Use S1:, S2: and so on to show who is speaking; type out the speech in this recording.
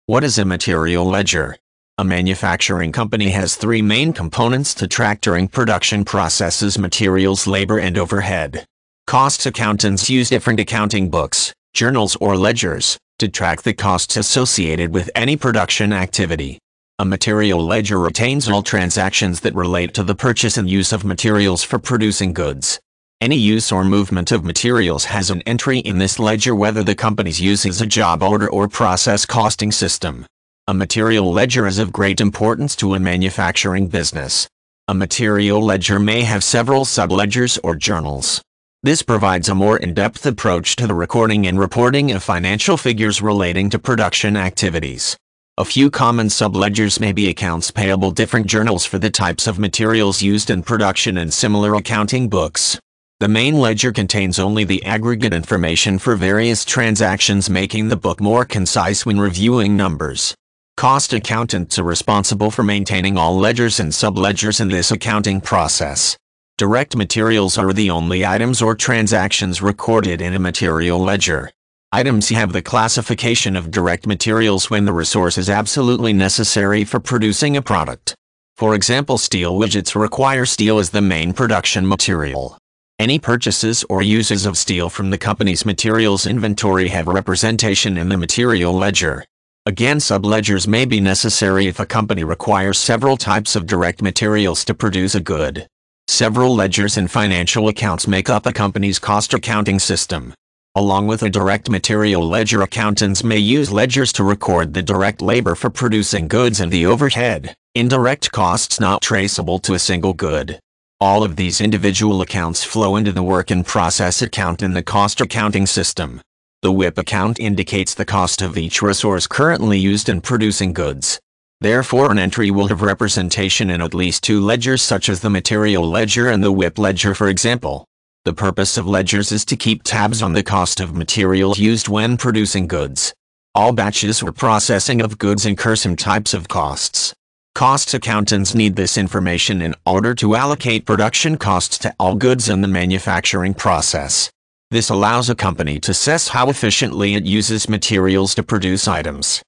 S1: What is a material ledger? A manufacturing company has three main components to track during production processes: materials, labor, and overhead. Cost accountants use different accounting books, journals, or ledgers to track the costs associated with any production activity. A material ledger retains all transactions that relate to the purchase and use of materials for producing goods. Any use or movement of materials has an entry in this ledger, whether the company uses a job order or process costing system. A material ledger is of great importance to a manufacturing business. A material ledger may have several subledgers or journals. This provides a more in-depth approach to the recording and reporting of financial figures relating to production activities. A few common subledgers may be accounts payable, different journals for the types of materials used in production, and similar accounting books. The main ledger contains only the aggregate information for various transactions, making the book more concise when reviewing numbers. Cost accountants are responsible for maintaining all ledgers and subledgers in this accounting process. Direct materials are the only items or transactions recorded in a material ledger. Items have the classification of direct materials when the resource is absolutely necessary for producing a product. For example, steel widgets require steel as the main production material. Any purchases or uses of steel from the company's materials inventory have representation in the material ledger. Again, subledgers may be necessary if a company requires several types of direct materials to produce a good. Several ledgers and financial accounts make up a company's cost accounting system. Along with a direct material ledger, accountants may use ledgers to record the direct labor for producing goods and the overhead, indirect costs not traceable to a single good. All of these individual accounts flow into the work in process account in the cost accounting system. The WIP account indicates the cost of each resource currently used in producing goods. Therefore, an entry will have representation in at least two ledgers, such as the material ledger and the WIP ledger, for example. The purpose of ledgers is to keep tabs on the cost of materials used when producing goods. All batches or processing of goods incur some types of costs. Cost accountants need this information in order to allocate production costs to all goods in the manufacturing process. This allows a company to assess how efficiently it uses materials to produce items.